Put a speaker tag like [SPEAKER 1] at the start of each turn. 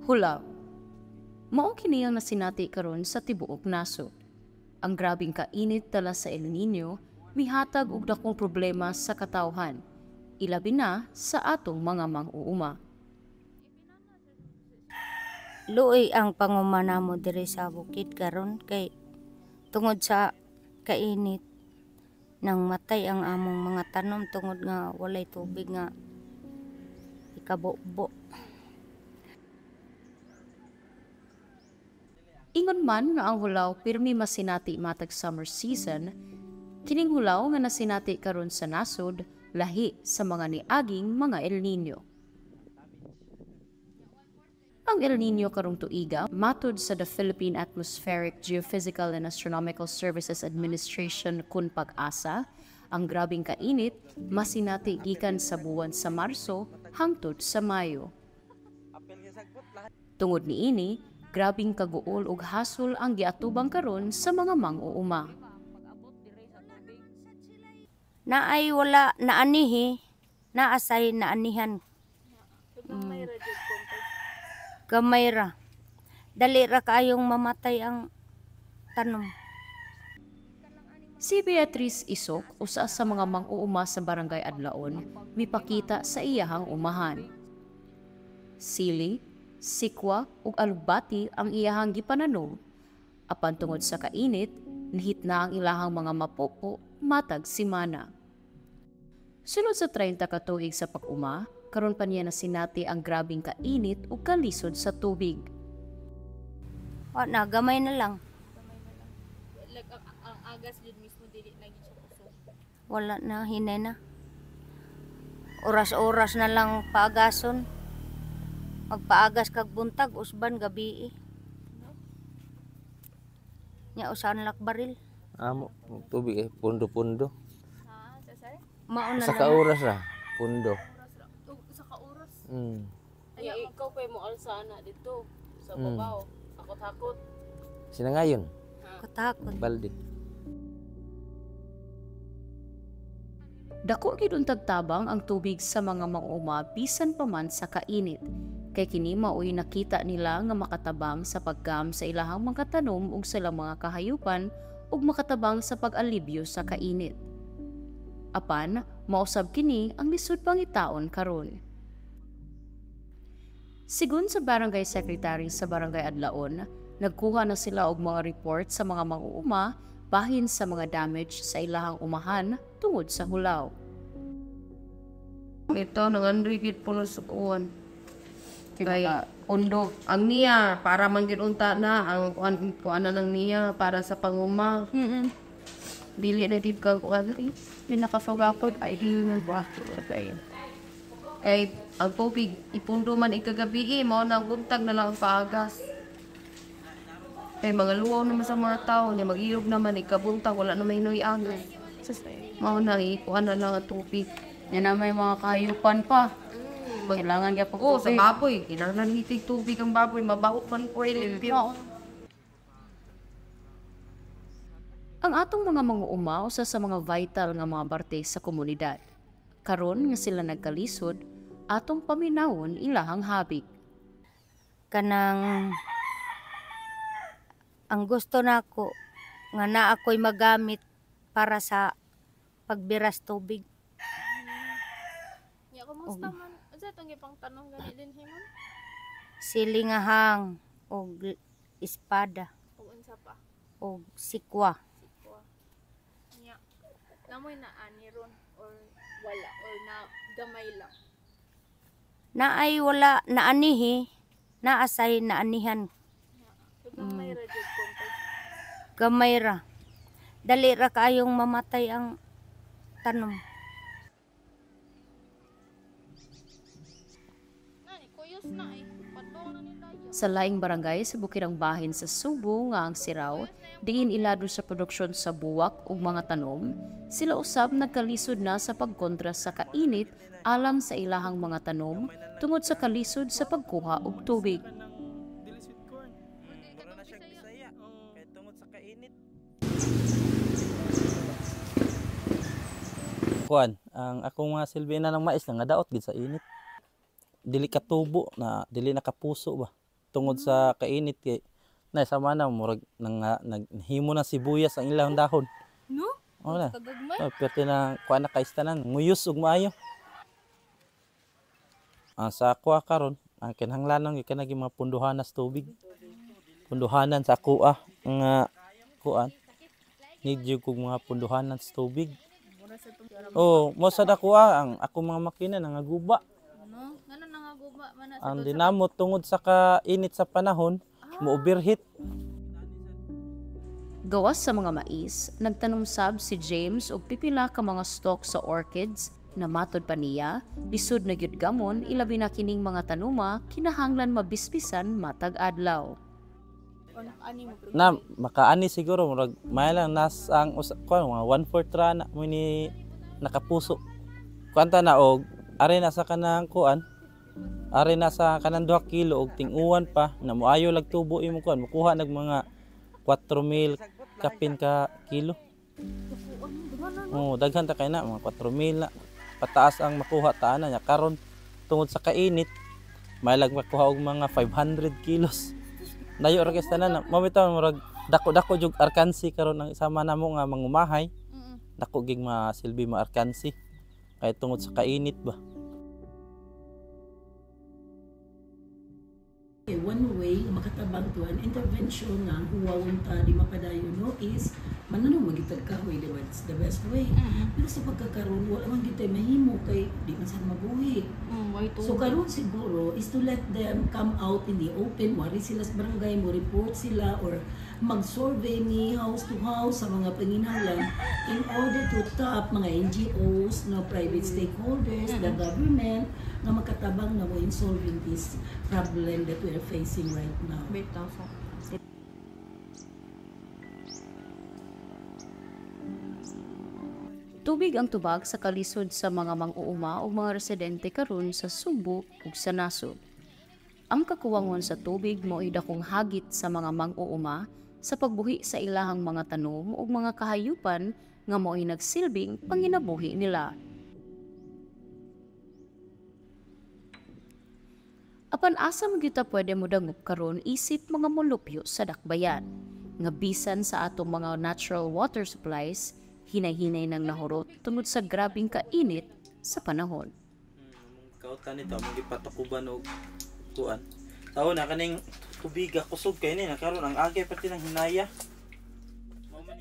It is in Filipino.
[SPEAKER 1] Hulaw. Mao kini ang nasinati karon sa tibuok nasod. Ang grabing kainit dala sa El Nino mihatag og dakong problema sa katawhan, ilabi na sa atong mga mang-uuma.
[SPEAKER 2] Luoy ang pangumana mo diri sa bukid karon kay tungod sa kainit nang matay ang among mga tanom tungod nga walay tubig nga ikabubo.
[SPEAKER 1] Ingon man nga ang hulaw pirmi masinati matag summer season, kining hulaw nga nasinati karon sa nasod lahi sa mga niaging mga El Nino. Ang El Nino karong tuiga matud sa the Philippine Atmospheric, Geophysical and Astronomical Services Administration kun Pag-asa, ang grabing kainit masinati gikan sa buwan sa Marso hangtod sa Mayo. Tungod niini, grabing kaguol ug hasol ang giatubang karon sa mga mang-uuma.
[SPEAKER 2] Naay wala naanihi, naasay naanihan. Gamay ra. Dali ra kaayong mamatay ang tanom.
[SPEAKER 1] Si Beatrice Isok, usa sa mga mang-uuma sa Barangay Adlaon, mipakita sa iyahang umahan. Sili, sikwa ug alugbati ang iyahang gipananom. Apan tungod sa kainit, nihit na ang ilahang mga mapopo matag simana. Sunod sa 30 ka tuig sa pag-uma, karon pa niya nasinati ang grabing kainit ug kalisod sa tubig.
[SPEAKER 2] O na gamay na lang.
[SPEAKER 3] Like ang agas jud mismo dili lagi siya kusog.
[SPEAKER 2] Wala na hinay na. Oras-oras na lang paagason. Magpaagas kag buntag usban gabi. Nya usahan lak baril.
[SPEAKER 4] Amo tubig pundo-pundo.
[SPEAKER 3] Ha, sasay?
[SPEAKER 2] Mauna
[SPEAKER 4] Sa
[SPEAKER 2] lang.
[SPEAKER 4] kauras ra, pundo.
[SPEAKER 3] Sa kauras.
[SPEAKER 4] Mm.
[SPEAKER 3] Ikaw pa mo alsa na dito sa babaw. Takot-takot.
[SPEAKER 4] Sinangayon,
[SPEAKER 2] Katakot.
[SPEAKER 4] balde.
[SPEAKER 1] Dako gid untag tabang ang tubig sa mga mang-uuma bisan pa man sa kainit. Kay kini maoy nakita nila nga makatabang sa paggam sa ilahang mga tanom ug sa ilang mga kahayupan ug makatabang sa pag-alibyo sa kainit. Apan, mausab kini ang lisod pangitaon karon. Sigun sa Barangay Secretary sa Barangay Adlaon, nagkuha na sila og mga report sa mga mang-uuma bahin sa mga damage sa ilahang umahan tungod sa hulaw.
[SPEAKER 5] Ito, nanganrigid po sa kuwan. Kaya, undo, ang niya, para manggirunta na, ang kuwan na ng niya, para sa panguma. Dili na din ka kuwan. Yung nakafagapod, ay hilingan ba? Ay, ang tubig, ipundo man ikagabi, mo na buntag na lang ang paagas. Eh, mga luwaw naman sa mga tao, niya mag-ilog naman, ikabuntag, wala na may nuyagan. Mao na, ikuha na lang ang tubig.
[SPEAKER 1] Yan na may mga kahayupan pa. Kailangan niya
[SPEAKER 5] Oo, sa
[SPEAKER 1] pagtubig.
[SPEAKER 5] baboy. Kailangan hitig tubig ang baboy. Mabaho man po limpyo.
[SPEAKER 1] Ang atong mga mang-uuma usa sa mga vital nga mga parte sa komunidad. Karon nga sila nagkalisod, atong paminawon ilahang habig.
[SPEAKER 2] Kanang ang gusto nako nga na ako'y magamit para sa pagbiras tubig.
[SPEAKER 3] Nya kumusta man? Unsa tong ipang tanong gali din himon?
[SPEAKER 2] Silingahang og espada
[SPEAKER 3] Ug unsa pa?
[SPEAKER 2] og sikwa.
[SPEAKER 3] Sikwa. Nya namoy na ani ron or wala or na gamay lang.
[SPEAKER 2] Naay wala naanihi, naasay naanihan.
[SPEAKER 3] Gamay ra jud konti.
[SPEAKER 2] Gamay ra. Dali ra kaayong mamatay ang tanom.
[SPEAKER 3] Nani kuyos na eh. Padong na nila yun.
[SPEAKER 1] Sa laing barangay sa Bukirang Bahin sa Subo nga ang Siraw, diin ilado sa produksyon sa buwak ug mga tanom, sila usab nagkalisod na sa pagkontra sa kainit alang sa ilahang mga tanom tungod sa kalisod sa pagkuha og tubig.
[SPEAKER 4] Kuan, ang akong mga silbi na ng mais nga daot gid sa init. Dili katubo na dili nakapuso ba. tungod sa kainit kay na sama na murag naghimo na sibuyas ang ilang dahon.
[SPEAKER 3] No?
[SPEAKER 4] Wala.
[SPEAKER 3] Kagagmay?
[SPEAKER 4] Pwede na kuha na kaistanan. Nguyos ug maayo. Sa kuha karon, ang kinahanglanon gyud kanang mga punduhanan sa tubig. Punduhanan sa kuha nga kuan. Need jud kog mga punduhanan sa tubig. Oh, mo sa dakuha ang ako mga makina nangaguba.
[SPEAKER 3] No? Ngano nangaguba man na
[SPEAKER 4] Ang dinamot tungod sa kainit sa panahon, mo overheat.
[SPEAKER 1] Gawas sa mga mais, nagtanom sab si James og pipila ka mga stalk sa orchids na matod pa niya, lisod na gyud gamon ilabi na kining mga tanuma kinahanglan mabisbisan matag adlaw.
[SPEAKER 3] or ani mo bro.
[SPEAKER 4] Na makaani siguro murag may lang nas ang kuan mga 1/4 ra na mo ni nakapuso. Kuanta na og are na sa kanang kuan. Are na sa kanang 2 kilo og ting-uwan pa na moayo lag tubo imo kuan makuha nag mga 4,000 kapin ka kilo. Oh, daghan ta kay na mga 4,000 na. Pataas ang makuha ta na nya karon tungod sa kainit may lag makuha og mga 500 kilos. Dayo ra kay tanan mo bitaw murag dako-dako jug arkansi karon ang sama namo nga mangumahay. Dako gig masilbi ma arkansi kay tungod sa kainit ba.
[SPEAKER 6] One way makatabang to an intervention nga huwawon ta di mapadayon no is mananong magitag kahoy, diba? It's the best way. Pero sa pagkakaroon wala man gitay mahimo kay di man sad mabuhi. So karon siguro is to let them come out in the open, wari sila sa barangay mo report sila or mag-survey ni house to house sa mga panginahanglan in order to tap mga NGOs, no, private stakeholders, the government na makatabang na mo in solving this problem that we are facing right now.
[SPEAKER 1] Tubig ang tubag sa kalisod sa mga mang-uuma o mga residente karon sa Subo ug sa nasod. Ang kakuwangon sa tubig mo'y dakong hagit sa mga mang-uuma sa pagbuhi sa ilahang mga tanom ug mga kahayupan nga mo'y nagsilbing panginabuhi nila. Apan asa mo kita pwede mo dangup karon isip mga molupyo sa dakbayan. Nga bisan sa atong mga natural water supplies, hinay-hinay nang nahurot tungod sa grabing kainit sa panahon.
[SPEAKER 4] Kautan nito among gipatakuban og kuan. Tawo na kaning tubig kusog kay ni nakaron ang agay pati ng hinaya. Mao man